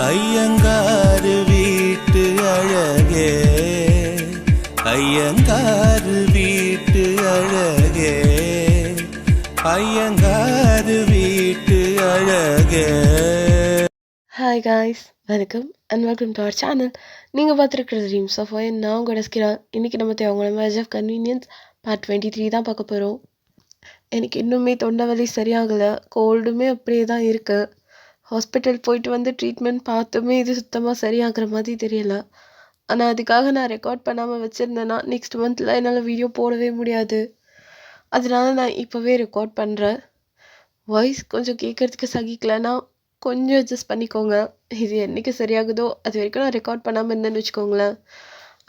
ஐயங்காரு வீட்டு அழகே, ஐயங்காரு வீட்டு அழகே, ஐயங்காரு வீட்டு அழகே. ஹாய் காய்ஸ், வணக்கம் and welcome to our channel. நீங்கள் பார்த்துருக்குறது ட்ரீம்ஸ் ஆஃப் ஒய். நான் உங்களோட ஸ்கிரா. இன்றைக்கி நம்ம தேவையான மேஜ் ஆஃப் கன்வீனியன்ஸ் பார்ட் 23 தான் பார்க்க போகிறோம். எனக்கு இன்னுமே தொண்டை வலி சரியாகலை, கோல்டுமே அப்படியே தான் இருக்குது. ஹாஸ்பிட்டல் போயிட்டு வந்து ட்ரீட்மெண்ட் பார்த்துமே இது சுத்தமாக சரியாகிற மாதிரி தெரியல. ஆனால் அதுக்காக நான் ரெக்கார்ட் பண்ணாமல் வச்சுருந்தேன்னா நெக்ஸ்ட் மந்தில் என்னால் வீடியோ போடவே முடியாது. அதனால நான் இப்போவே ரெக்கார்ட் பண்ணுறேன். வாய்ஸ் கொஞ்சம் கேட்குறதுக்கு சகிக்கலைன்னா கொஞ்சம் அட்ஜஸ்ட் பண்ணிக்கோங்க. இது என்றைக்கு சரியாகுதோ அது வரைக்கும் நான் ரெக்கார்ட் பண்ணாமல் இருந்தேன்னு வச்சுக்கோங்களேன்.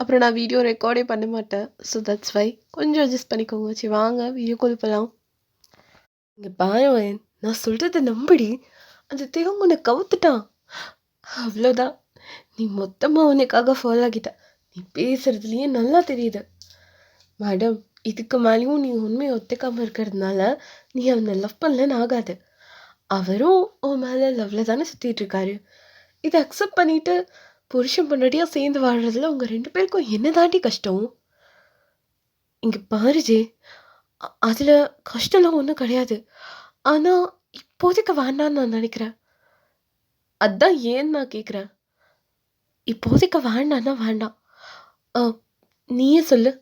அப்புறம் நான் வீடியோ ரெக்கார்டே பண்ண மாட்டேன். ஸோ தட்ஸ் வை கொஞ்சம் அட்ஜஸ்ட் பண்ணிக்கோங்க. சரி வாங்க வீடியோ கால் பண்ணலாம். இங்கே பாரு, நான் சொல்கிறத நம்படி. அந்த தேவன் உன்னை கவுத்துட்டான், அவ்வளோதான். நீ மொத்தமாக உனக்காக ஃபாலோ ஆகிட்ட. நீ பேசுகிறதுலையே நல்லா தெரியுது. மேடம், இதுக்கு மேலேயும் நீ உண்மையை ஒத்துக்காமல் இருக்கிறதுனால நீ அவனை லவ் பண்ணலன்னு ஆகாது. அவரும் உன் மேலே லவ்வில் தானே சுற்றிட்டு இருக்காரு. இதை அக்செப்ட் பண்ணிவிட்டு புருஷன் பொண்டாட்டியாக சேர்ந்து வாழ்கிறதுல உங்கள் 2 பேருக்கும் என்ன தாண்டி கஷ்டம்? இங்கே பாருஜே, அதில் கஷ்டம்லாம் ஒன்றும் கிடையாது. ஆனால் இப்போதைக்கு வேண்டான்னு நான் நினைக்கிறேன். அதான் ஏன்னு நான் கேட்குறேன். இப்போதைக்கு வேண்டான்னா வேண்டாம். நீயே சொல்லு.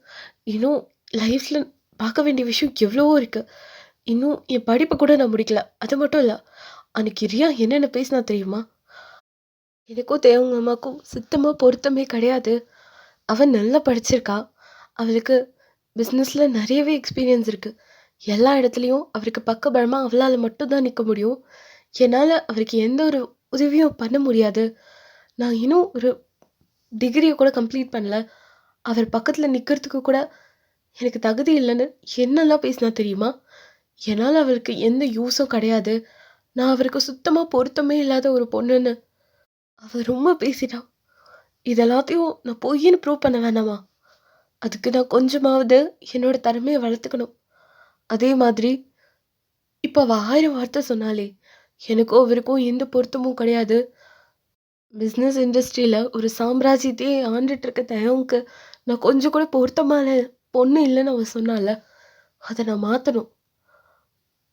இன்னும் லைஃப்பில் பார்க்க வேண்டிய விஷயம் எவ்வளவோ இருக்குது. இன்னும் என் படிப்பை கூட நான் முடிக்கல. அது மட்டும் இல்லை, அன்றைக்கி ரியா என்னென்ன பேசினா தெரியுமா? எனக்கும் தேவங்க அம்மாவுக்கும் சுத்தமாக பொருத்தமே கிடையாது. அவன் நல்லா படிச்சிருக்கா. அவளுக்கு பிஸ்னஸில் நிறையவே எக்ஸ்பீரியன்ஸ் இருக்குது. எல்லா இடத்துலையும் அவருக்கு பக்கபலமாக அவளால் மட்டும்தான் நிற்க முடியும். என்னால் அவருக்கு எந்த ஒரு உதவியும் பண்ண முடியாது. நான் இன்னும் ஒரு டிகிரியை கூட கம்ப்ளீட் பண்ணல. அவர் பக்கத்தில் நிற்கிறதுக்கு கூட எனக்கு தகுதி இல்லைன்னு என்னெல்லாம் பேசினா தெரியுமா? என்னால் அவருக்கு எந்த யூஸும் கிடையாது. நான் அவருக்கு சுத்தமாக பொருத்தமே இல்லாத ஒரு பொண்ணுன்னு அவர் ரொம்ப பேசிட்டான். இதெல்லாத்தையும் நான் பொய்ன்னு ப்ரூவ் பண்ண வேணாமா? அதுக்கு நான் கொஞ்சமாவது என்னோட திறமையை வளர்த்துக்கணும். அதே மாதிரி இப்போ அவள் 1000 வார்த்தை சொன்னாலே எனக்கும் அவருக்கும் எந்த பொருத்தமும் கிடையாது. பிஸ்னஸ் இண்டஸ்ட்ரியில் ஒரு சாம்ராஜ்யத்தையே ஆண்டுட்டு இருக்க தயவுக்கு நான் கொஞ்சம் கூட பொருத்தமான பொண்ணு இல்லைன்னு அவள் சொன்னால, அதை நான் மாற்றணும்.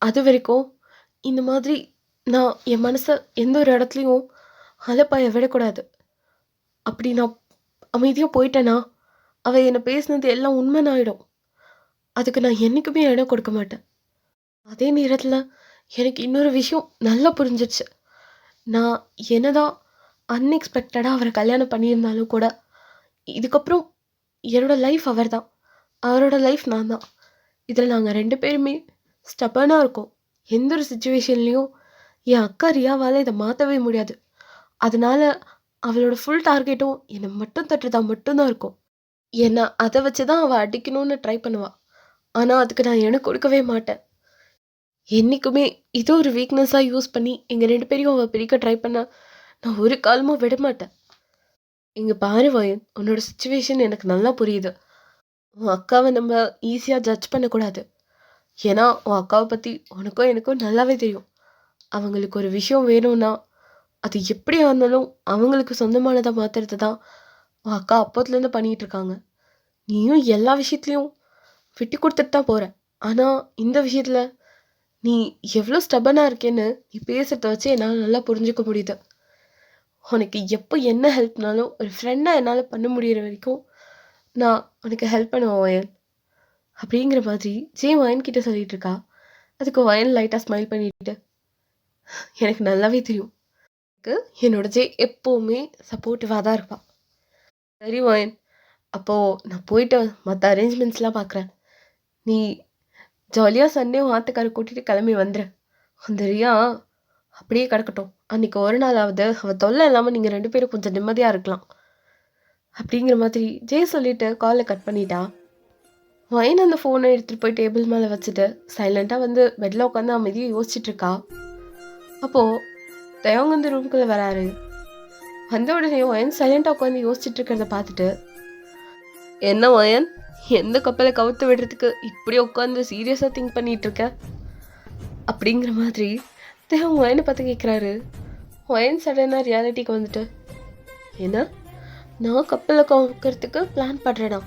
அது வரைக்கும் இந்த மாதிரி நான் என் மனசை எந்த ஒரு இடத்துலையும் அலப்பாய விடக்கூடாது. அப்படி நான் அமைதியாக போயிட்டேன்னா அவள் என்னை பேசினது எல்லாம் உண்மைன்னு ஆகிடும். அதுக்கு நான் என்றைக்குமே இடம் கொடுக்க மாட்டேன். அதே நேரத்தில் எனக்கு இன்னொரு விஷயம் நல்லா புரிஞ்சிடுச்சு. நான் என்னதான் அன்எக்ஸ்பெக்டடாக அவரை கல்யாணம் பண்ணியிருந்தாலும் கூட இதுக்கப்புறம் என்னோடய லைஃப் அவர் தான், அவரோட லைஃப் நான் தான். இதில் நாங்கள் 2 பேருமே ஸ்டப்பனாக இருக்கோம். எந்த ஒரு சுச்சுவேஷன்லேயும் என் அக்கா ரியாவால் இதை மாற்றவே முடியாது. அதனால் அவளோட ஃபுல் டார்கெட்டும் என்னை மட்டும் தட்டுறதா மட்டும்தான் இருக்கும். என்னை அதை வச்சு தான் அவள் அடிக்கணும்னு ட்ரை பண்ணுவாள். ஆனால் அதுக்கு நான் எனக்கு கொடுக்கவே மாட்டேன். என்றைக்குமே இது ஒரு வீக்னஸாக யூஸ் பண்ணி எங்கள் 2 பேரையும் அவள் பிரிக்க ட்ரை பண்ண நான் ஒரு காலமும் விட மாட்டேன். இங்கே பாரு வயன், உன்னோட சுச்சுவேஷன் எனக்கு நல்லா புரியுது. உன் அக்காவை நம்ம ஈஸியாக ஜட்ஜ் பண்ணக்கூடாது. ஏன்னா உன் அக்காவை பற்றி உனக்கும் எனக்கும் நல்லாவே தெரியும். அவங்களுக்கு ஒரு விஷயம் வேணும்னா அது எப்படியா இருந்தாலும் அவங்களுக்கு சொந்தமானதை மாற்றுறது தான் உன் அக்கா அப்போத்துலேருந்து பண்ணிகிட்ருக்காங்க. நீயும் எல்லா விஷயத்துலையும் விட்டு கொடுத்துட்டு தான் போகிற. ஆனால் இந்த விஷயத்தில் நீ எவ்வளோ ஸ்டபனாக இருக்கேன்னு நீ பேசுகிறத வச்சு என்னால் நல்லா புரிஞ்சுக்க முடியுது. உனக்கு எப்போ என்ன ஹெல்ப்னாலும் ஒரு ஃப்ரெண்டாக என்னால் பண்ண முடிகிற வரைக்கும் நான் உனக்கு ஹெல்ப் பண்ணுவேன் வயன், அப்படிங்கிற மாதிரி வயன் கிட்டே சொல்லிகிட்டு இருக்கா. அதுக்கு வயன் லைட்டாக ஸ்மைல் பண்ணிட்டு, எனக்கு நல்லாவே தெரியும் எனக்கு என்னோட எப்போவுமே சப்போர்ட்டிவாக தான் இருப்பாள். சரி வயன், அப்போது நான் போயிட்டு மற்ற அரேஞ்ச்மெண்ட்ஸ்லாம் பார்க்குறேன். நீ ஜாலியாக சண்டே ஆத்துக்காரை கூட்டிகிட்டு கிளம்பி வந்துடு. அந்த ரியா அப்படியே கிடக்கட்டும். அன்றைக்கி ஒரு நாளாவது அவள் தொல்லை இல்லாமல் நீங்கள் 2 பேரும் கொஞ்சம் நிம்மதியாக இருக்கலாம் அப்படிங்கிற மாதிரி சொல்லிவிட்டு காலை கட் பண்ணிட்டா. வயன் அந்த ஃபோனை எடுத்துகிட்டு போய் டேபிள் மேலே வச்சுட்டு சைலண்ட்டாக வந்து பெட்டில் உட்காந்து அமைதியாக யோசிச்சுட்ருக்கா. அப்போது தயவங்க வந்து ரூம்குள்ளே வராரு. வந்த உடனே வயன் சைலண்ட்டாக உட்காந்து யோசிச்சுட்டு இருக்கிறத பார்த்துட்டு, என்ன வயன், எந்த கப்பலை கவுத்து விடுறதுக்கு இப்படி உட்காந்து சீரியஸாக திங்க் பண்ணிகிட்ருக்க அப்படிங்கிற மாதிரி தேவன் வயனை பார்த்து கேட்குறாரு. ஒயன் சடனாக ரியாலிட்டிக்கு வந்துட்டு என்ன நான் கப்பலில் கவுக்கிறதுக்கு பிளான் பண்ணுறேனா?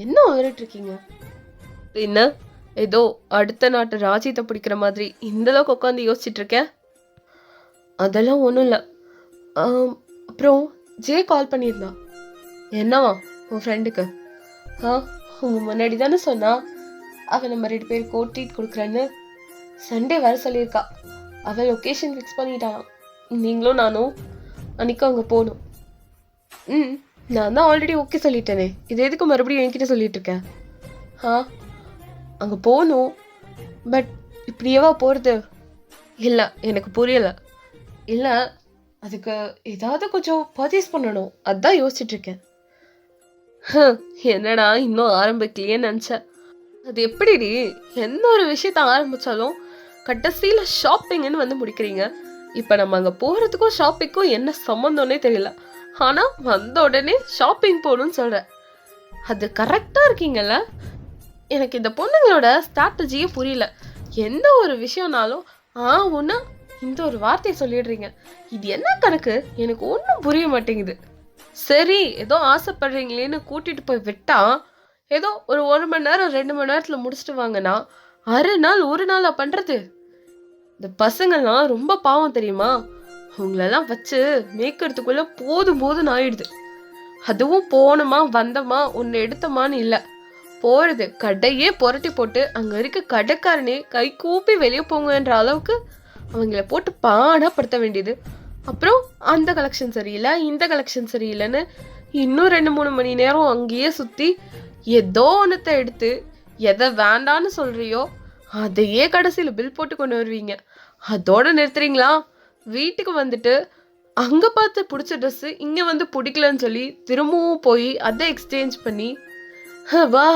என்ன இருக்கீங்க? என்ன ஏதோ அடுத்த நாட்டு ராஜ்யத்தை பிடிக்கிற மாதிரி இந்த அளவுக்கு உட்காந்து யோசிச்சுட்டு இருக்கேன். அதெல்லாம் ஒன்றும் இல்லை. அப்புறம் ஜே கால் பண்ணியிருந்தா. என்னவா உன் ஃப்ரெண்டுக்கு? உங்க முன்னாடி தானே சொன்னா அவன் நம்ம 2 பேருக்கு ட்ரீட் கொடுக்குறேன்னு. சண்டே வர சொல்லியிருக்கா. அவள் லொக்கேஷன் ஃபிக்ஸ் பண்ணிட்டான். நீங்களும் நானும் அன்னைக்கு அங்கே போகணும். நான் தான் ஆல்ரெடி ஓகே சொல்லிட்டேனே, இது எதுக்கு மறுபடியும் என்கிட்ட சொல்லிட்டு இருக்கேன்? அங்கே போகணும். பட் இப்படியேவா போகிறது? இல்லை எனக்கு புரியலை. இல்லை அதுக்கு ஏதாவது கொஞ்சம் பர்ச்சேஸ் பண்ணணும், அதான் யோசிச்சுட்ருக்கேன். என்னடா இன்னும் ஆரம்பிக்கலையே நினச்சேன். அது எப்படிடி எந்த ஒரு விஷயத்த ஆரம்பித்தாலும் கடைசியில் ஷாப்பிங்னு வந்து முடிக்கிறீங்க. இப்போ நம்ம அங்கே போகிறதுக்கும் ஷாப்பிங்க்கும் என்ன சம்மந்தம்னே தெரியல. ஆனால் வந்த உடனே ஷாப்பிங் போகணும்னு சொல்கிறேன். அது கரெக்டாக இருக்கீங்கல்ல? எனக்கு இந்த பொண்ணுங்களோட ஸ்ட்ராட்டஜியே புரியல. எந்த ஒரு விஷயம்னாலும் ஒன்று இந்த ஒரு வார்த்தையை சொல்லிடுறீங்க. இது என்ன கணக்கு? எனக்கு ஒன்றும் புரிய மாட்டேங்குது. சரி ஏதோ ஆசைப்படுறீங்களேன்னு கூட்டிகிட்டு போய் விட்டா ஏதோ ஒரு 1 மணி நேரம் 2 மணி நேரத்தில் முடிச்சுட்டு வாங்கன்னா 6 நாள் 1 நாளா பண்ணுறது? இந்த பசங்கள்லாம் ரொம்ப பாவம் தெரியுமா? அவங்களெல்லாம் வச்சு மேய்க்கிறதுக்குள்ளே போதும் போதும்னு ஆயிடுது. அதுவும் போனோமா வந்தோமா ஒன்று எடுத்தோமான்னு இல்லை, போகிறது கடையே புரட்டி போட்டு அங்கே இருக்க கடைக்காரனே கை கூப்பி வெளியே போங்கன்ற அளவுக்கு அவங்கள போட்டு பாடப்படுத்த வேண்டியது. அப்புறம் அந்த கலெக்ஷன் சரியில்லை இந்த கலெக்ஷன் சரியில்லைன்னு இன்னும் 2-3 மணி நேரம் அங்கேயே சுற்றி ஏதோ ஒன்றத்தை எடுத்து எதை வேண்டான்னு சொல்கிறியோ அதையே கடைசியில் பில் போட்டு கொண்டு வருவீங்க. அதோட நிறுத்துறீங்களா? வீட்டுக்கு வந்துட்டு அங்கே பார்த்து பிடிச்ச ட்ரெஸ்ஸு இங்கே வந்து பிடிக்கலன்னு சொல்லி திரும்பவும் போய் அதை எக்ஸ்சேஞ்ச் பண்ணி வா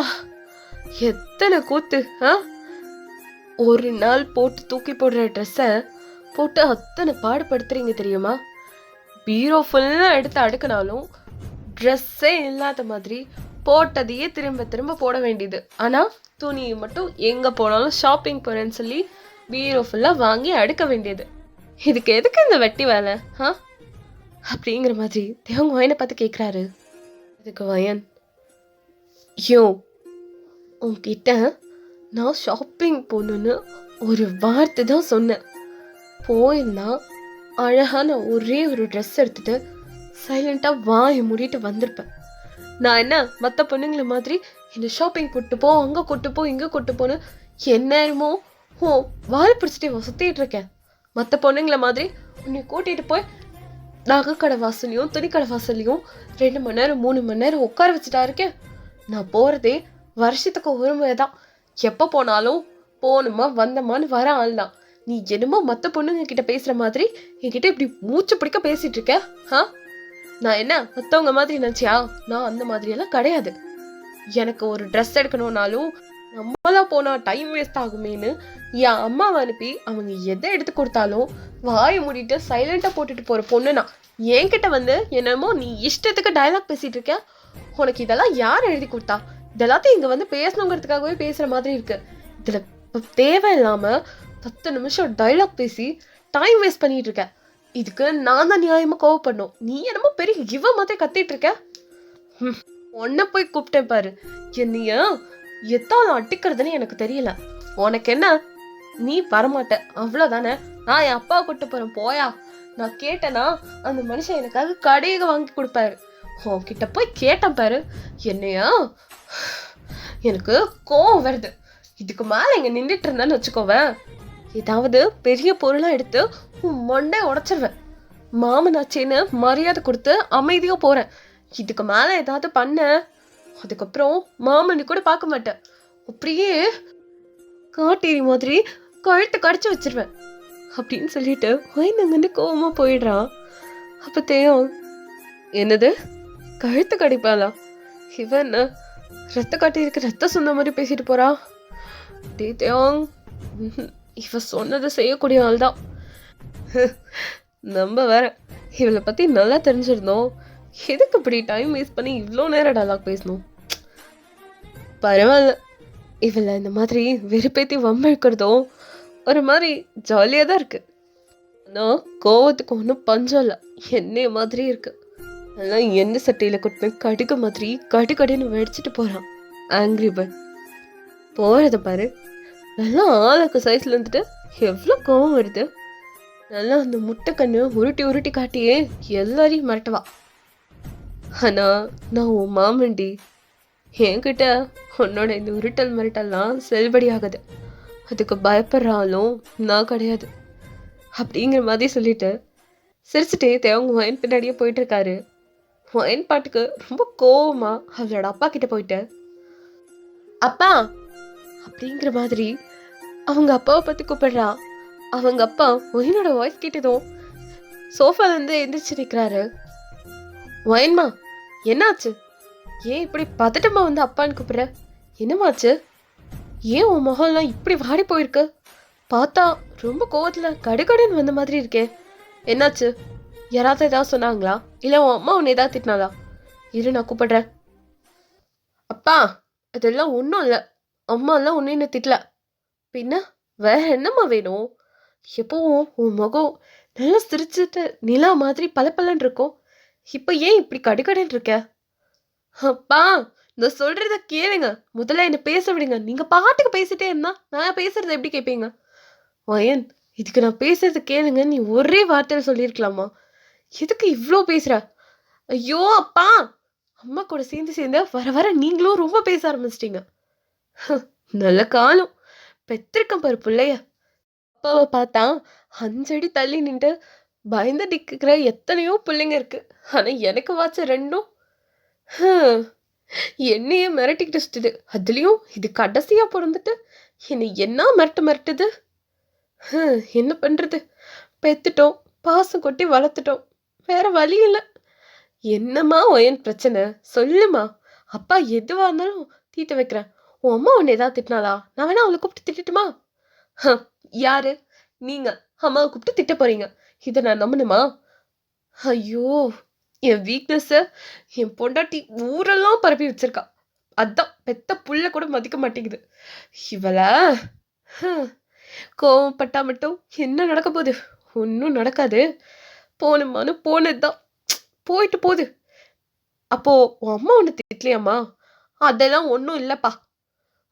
எத்தனை கூத்து! ஒரு நாள் போட்டு தூக்கி போடுற ட்ரெஸ்ஸை போட்டு அத்தனை பாடுபடுத்துறீங்க தெரியுமா? பீரோ ஃபுல்லாக எடுத்து அடுக்கினாலும் ட்ரெஸ்ஸே இல்லாத மாதிரி போட்டதையே திரும்ப திரும்ப போட வேண்டியது. ஆனால் துணியை மட்டும் எங்கே போனாலும் ஷாப்பிங் போகிறேன்னு சொல்லி பீரோ ஃபுல்லாக வாங்கி அடுக்க வேண்டியது. இதுக்கு எதுக்கு இந்த வெட்டி வேலை? அப்படிங்கிற மாதிரி தேவங்க வயனை பார்த்து கேட்குறாரு. இதுக்கு வயன், உன்கிட்ட நான் ஷாப்பிங் போகணுன்னு ஒரு வார்த்தை தான் சொன்னேன். போயிருந்தா அழகான ஒரே ஒரு ட்ரெஸ் எடுத்துட்டு சைலண்டாக வாயை மூடிட்டு வந்திருப்பேன். நான் என்ன மற்ற பொண்ணுங்களை மாதிரி என்னை ஷாப்பிங் கூட்டு போ, அங்கே கூட்டு போ, இங்கே கூட்டு போன்னு எந்நேரமோ வாழை பிடிச்சிட்டே சுற்றிட்டு இருக்கேன். மற்ற பொண்ணுங்களை மாதிரி உன்னை கூட்டிகிட்டு போய் நகைக்கடை வாசலையும் துணிக்கடை வாசல்லையும் 2 மணி நேரம் 3 மணி நேரம் உட்கார வச்சுட்டா இருக்கேன். நான் போகிறதே வருஷத்துக்கு ஒரு முறை தான். எப்போ போனாலும் போகணுமா வந்தமான்னு வர ஆள் தான். நீ என்னமோ மற்ற பொண்ணுங்க கிட்ட பேசுகிற மாதிரி என்கிட்ட இப்படி மூச்சு பிடிக்க பேசிகிட்டு இருக்க. நான் என்ன மற்றவங்க மாதிரி நினச்சியா? நான் அந்த மாதிரியெல்லாம் கிடையாது. எனக்கு ஒரு ட்ரெஸ் எடுக்கணும்னாலும் நம்மளா போனால் டைம் வேஸ்ட் ஆகுமேன்னு என் அம்மாவை அனுப்பி அவங்க எதை எடுத்து கொடுத்தாலும் வாயை மூடிட்டு சைலண்டாக போட்டுட்டு போகிற பொண்ணு நான். என்கிட்ட வந்து என்னமோ நீ இஷ்டத்துக்கு டைலாக் பேசிகிட்டு இருக்க. உனக்கு இதெல்லாம் யார் எழுதி கொடுத்தா? இதெல்லாத்தையும் இங்கே வந்து பேசணுங்கிறதுக்காகவே பேசுகிற மாதிரி இருக்கு. இதில் தேவையில்லாமல் 10 நிமிஷம் டைலாக் பேசி டைம் வேஸ்ட் பண்ணிட்டு இருக்க. இதுக்கு நான் தான் நியாயமாக கோவப்படணும். நீ என்னமோ பெரிய இவ மாதிரி கத்திட்டு இருக்க. உன்னை போய் கூப்பிட்டேன் பாரு. என்னைய எத்தாலும் அட்டிக்கிறதுன்னு எனக்கு தெரியல. உனக்கு என்ன, நீ வரமாட்ட அவ்வளோதானே. நான் என் அப்பா கூப்பிட்டு போகிறேன் போயா. நான் கேட்டேன்னா அந்த மனுஷன் எனக்காக கடையை வாங்கி கொடுப்பாரு. உன்கிட்ட போய் கேட்டேன் பாரு. என்னையா எனக்கு கோவம் வருது. இதுக்கு மேலே இங்கே நின்றுட்டு இருந்தேன்னு வச்சுக்கோவேன், ஏதாவது பெரிய பொருளாக எடுத்து உன் மண்டை உடச்சிருவேன். மாமனாச்சேன்னு மரியாதை கொடுத்து அமைதியாக போகிறேன். இதுக்கு மேலே ஏதாவது பண்ண அதுக்கப்புறம் மாமனி கூட பார்க்க மாட்டேன். அப்படியே காட்டேரி மாதிரி கழுத்தை கடிச்சு வச்சிருவேன் அப்படின்னு சொல்லிட்டு வயந்தங்கன்னு கோவமாக போயிடுறான். அப்போ தேயும், என்னது கழுத்து கடிப்பாளா? இவன் ரத்த காட்டி இருக்க ரத்த சொன்ன மாதிரி பேசிட்டு போறா. தேயோங், இவ சொன்னதை செய்யக்கூடிய ஆள் தான். நம்ம வேற இவளை பற்றி நல்லா தெரிஞ்சிருந்தோம். எதுக்கு இப்படி டைம் வேஸ்ட் பண்ணி இவ்வளோ நேரம் டைலாக் பேசணும்? பரவாயில்ல, இவளை இந்த மாதிரி வெறுப்பேற்றி வம்பிழுக்கிறதும் ஒரு மாதிரி ஜாலியாக தான் இருக்கு. நான் கோவத்துக்கு ஒன்றும் பஞ்சம் இல்லை, என்னைய மாதிரி இருக்கு. அதெல்லாம் எண்ணெய் சட்டையில் கொட்டின கடுகு மாதிரி கடுன்னு வெடிச்சிட்டு போகிறான் ஆங்க்ரி பேர்ட். போகிறத பாரு, நல்லா ஆளுக்கு சைஸில் இருந்துட்டு எவ்வளோ கோவம் வருது. நல்லா அந்த முட்டை கண்ணு உருட்டி உருட்டி காட்டியே எல்லாரையும் மிரட்டுவா. ஆனால் நான் உன் மாமண்டி, என்கிட்ட உன்னோட இந்த உருட்டல் மிரட்டல்லாம் செல்படி ஆகுது. அதுக்கு பயப்படுறாலும் நான் கிடையாது அப்படிங்கிற மாதிரி சொல்லிட்டு சிரிச்சுட்டே தேவங்க ஒயின் பின்னாடியே போயிட்டு இருக்காரு. ஒயின் பாட்டுக்கு ரொம்ப கோவமா அவளோட அப்பா கிட்ட போயிட்டு, அப்பா அப்படிங்கிற மாதிரி அவங்க அப்பாவை பத்தி கூப்பிடுறா. அவங்க அப்பா ஒயினோட வாய்ஸ் கேட்டதும் சோஃபால இருந்து எந்திரிச்சு நிற்கிறாரு. ஒயின்மா, என்னாச்சு? ஏன் இப்படி பதட்டமா வந்து அப்பான்னு கூப்பிடுற? என்னமாச்சு? ஏன் உன் முகம்லாம் இப்படி வாடி போயிருக்கு? பார்த்தா ரொம்ப கோவத்துல கடுகடுன்னு வந்த மாதிரி இருக்கே. என்னாச்சு? யாராவது ஏதாவது சொன்னாங்களா? இல்லை உன் அம்மா உன்னை ஏதாவது திட்டினாளா? இரு, நான் கூப்பிடுறேன். அப்பா, அதெல்லாம் ஒன்றும் இல்லை. அம்மாலாம் ஒன்றும் என்ன திட்டல. பின்ன வேற என்னம்மா வேணும்? எப்பவும் உன் முகம் நல்லா சிரிச்சுட்டு நிலா மாதிரி பளபளன்னு இருக்கும். இப்போ ஏன் இப்படி கடுகடுன்னு இருக்க? அப்பா, நான் சொல்றத கேளுங்க. முதல்ல என்ன பேச விடுங்க. நீங்க பாட்டுக்கு பேசிட்டே இருந்தா நான் பேசுறத எப்படி கேட்பீங்க? வயன், இதுக்கு நான் பேசுறது கேளுங்க நீ ஒரே வார்த்தையில சொல்லியிருக்கலாமா? எதுக்கு இவ்வளோ பேசுற? ஐயோ அப்பா, அம்மா கூட சேர்ந்து வர வர நீங்களும் ரொம்ப பேச ஆரம்பிச்சிட்டீங்க. நல்ல காலம், பெத்திருக்கம் பாரு பிள்ளைய. அப்பாவை பார்த்தா 5 அடி தள்ளி நின்று பயந்து நிற்கிற எத்தனையோ பிள்ளைங்க இருக்கு. ஆனா எனக்கு வாச்ச ரெண்டும் என்னையே மிரட்டிக்கிட்டு சுத்துது. அதுலயும் இது கடைசியா பிறந்துட்டு என்னை என்ன மிரட்டுது. என்ன பண்றது? பெத்துட்டோம், பாசம் கொட்டி வளர்த்துட்டோம், வேற வழி இல்லை. என்னம்மா ஒயன் பிரச்சனை சொல்லுமா? அப்பா எதுவா இருந்தாலும் தீர்த்து வைக்கிறேன். உன் அம்மா உன்னை ஏதாவது திட்டினாளா? நான் வேணா அவளை கூப்பிட்டு திட்டுமா? யாரு நீங்க அம்மாவை கூப்பிட்டு திட்ட போறீங்க? இதை நான் நம்பணுமா? ஐயோ, என் வீக்னஸ் என் பொண்டாட்டி ஊரெல்லாம் பரப்பி வச்சிருக்கா. அதான் பெத்த புள்ள கூட மதிக்க மாட்டேங்குது. இவள கோவப்பட்டா மட்டும் என்ன நடக்க போகுது? ஒன்றும் நடக்காது. போனமானு போனதுதான், போயிட்டு போகுது. அப்போ உன் அம்மா ஒன்று திட்டலையாம்மா? அதெல்லாம் ஒன்றும் இல்லைப்பா.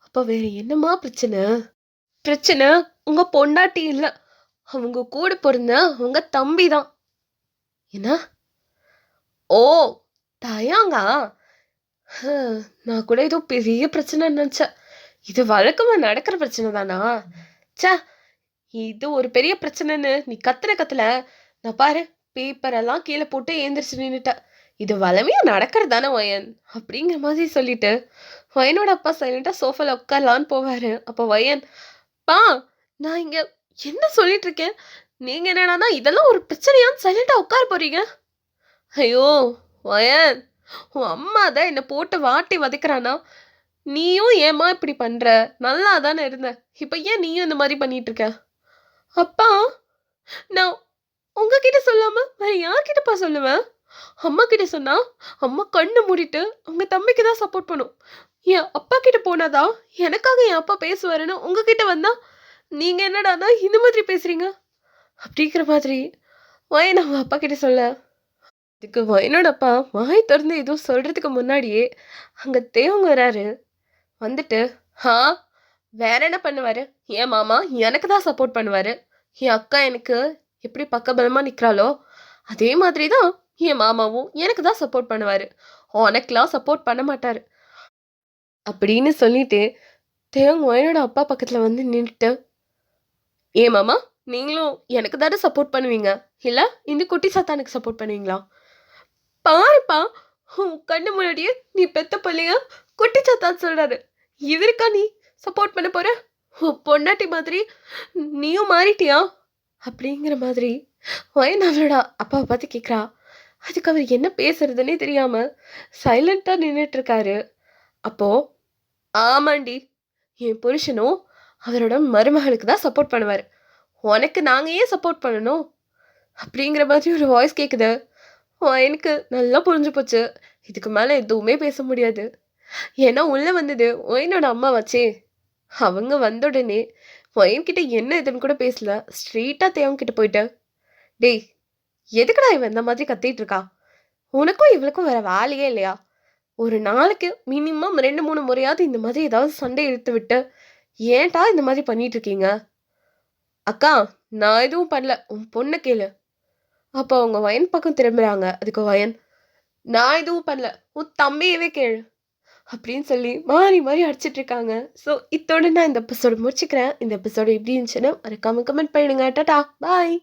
அப்போ வேற என்னம்மா பிரச்சனை? பிரச்சனை உங்க பொண்டாட்டி இல்லை, அவங்க கூட பிறந்த உங்க தம்பி தான். என்ன? ஓ, தயாங்கா? நான் கூட ஏதோ பெரிய பிரச்சனை நினைச்சேன். இது வழக்கமா நடக்கிற பிரச்சனை தானா? சே, இது ஒரு பெரிய பிரச்சனைன்னு நீ கத்துல நான் பாரு பேப்பர் எல்லாம் கீழே போட்டு ஏந்திரிச்சு நின்னுட்ட. இது வளமையா நடக்கிறது தானே வயன் அப்படிங்கிற மாதிரி சொல்லிட்டு வயனோட அப்பா சைலண்டா சோஃபால உட்காரலான்னு போவாரு. அப்போ வயன், பா நான் இங்க என்ன சொல்லிட்டு இருக்கேன், நீங்க என்னன்னா இதெல்லாம் ஒரு பிரச்சனையான்னு சைலண்டா உட்கார போறீங்க? ஐயோ வயன், உன் அம்மா தான் என்னை போட்டு வாட்டி வதைக்கிறானா? நீயும் ஏமா இப்படி பண்ற? நல்லா தானே இருந்த, இப்ப ஏன் நீயும் இந்த மாதிரி பண்ணிட்டு இருக்க? அப்பா, நான் உங்ககிட்ட சொல்லாம வேற யார்கிட்டப்பா சொல்லுவேன்? அம்மா கிட்ட சொன்னா அம்மா கண்ணு மூடிட்டு உங்க தம்பிக்கு தான் சப்போர்ட் பண்ணும். என் அப்பா கிட்ட போனாதான் எனக்காக என் அப்பா பேசுவாருன்னு உங்ககிட்ட வந்தா நீங்க என்னடானா இந்த மாதிரி பேசுறீங்க அப்படிங்கிற மாதிரி வயன் அவன் அப்பா கிட்ட சொல்ல. இதுக்கு வயனோட அப்பா வாய் திறந்து எதுவும் சொல்றதுக்கு முன்னாடியே அங்க தேவங்க வராரு. வந்துட்டு, வேற என்ன பண்ணுவாரு? என் மாமா எனக்கு தான் சப்போர்ட் பண்ணுவாரு. என் அக்கா எனக்கு எப்படி பக்கபலமா நிக்கிறாளோ அதே மாதிரி தான் என் மாமாவும் எனக்கு தான் சப்போர்ட் பண்ணுவாரு. உனக்கெல்லாம் சப்போர்ட் பண்ண மாட்டாரு அப்படின்னு சொல்லிட்டு தேவங்க வயனோட அப்பா பக்கத்துல வந்து நின்றுட்டு, ஏன் மாமா, நீங்களும் எனக்கு தானே சப்போர்ட் பண்ணுவீங்க, இல்ல இந்த குட்டி சாத்தானுக்கு சப்போர்ட் பண்ணுவீங்களா? பாருப்பா, உன் கண்ணு முன்னாடியே நீ பெத்த பிள்ளைய குட்டி சாத்தான் சொல்றாரு. இவருக்கா நீ சப்போர்ட் பண்ண போற? உன் பொண்டாட்டி மாதிரி நீயும் மாறிட்டியா அப்படிங்கிற மாதிரி வயன் அவளோட அப்பாவை பார்த்து கேட்குறா. அதுக்கு அவர் என்ன பேசுறதுன்னே தெரியாம சைலண்டா நின்றுட்டு இருக்காரு. அப்போ, ஆமாண்டி, என் புருஷனும் அவரோட மருமகளுக்கு தான் சப்போர்ட் பண்ணுவார், உனக்கு நாங்கள் ஏன் சப்போர்ட் பண்ணணும் அப்படிங்கிற மாதிரி ஒரு வாய்ஸ் கேட்குது. எனக்கு நல்லா புரிஞ்சு போச்சு, இதுக்கு மேலே எதுவுமே பேச முடியாது. ஏன்னா உள்ளே வந்தது ஒயனோட அம்மா வச்சே. அவங்க வந்த உடனே ஒயன்கிட்ட என்ன இதுன்னு கூட பேசல, ஸ்ட்ரெயிட்டாக தேவங்கிட்ட போயிட்டேன். டேய், எதுக்குடா இவன் இந்த மாதிரி கத்திட்டு இருக்கா? உனக்கும் இவளுக்கும் வேற வேலையே இல்லையா? ஒரு நாளைக்கு மினிமம் 2, 3 முறையாவது இந்த மாதிரி ஏதாவது சண்டை இழுத்து விட்டு, ஏன்டா இந்த மாதிரி பண்ணிட்டு இருக்கீங்க? அக்கா, நான் எதுவும் பண்ணல. உன் பொண்ண கேளு. அப்ப அவங்க வயன் பக்கம் திரும்புறாங்க. அதுக்கு வயன், நான் எதுவும் பண்ணல. உன் தம்பியவே கேளு. அப்படின்னு சொல்லி மாறி மாறி அடிச்சிட்டு இருக்காங்க. ஸோ இத்தோட நான் இந்த எபிசோட முடிச்சுக்கிறேன். இந்த எபிசோடு எப்படி இருந்துச்சுன்னு மறக்காம கமெண்ட் பண்ணிடுங்க. டாடா, பாய்.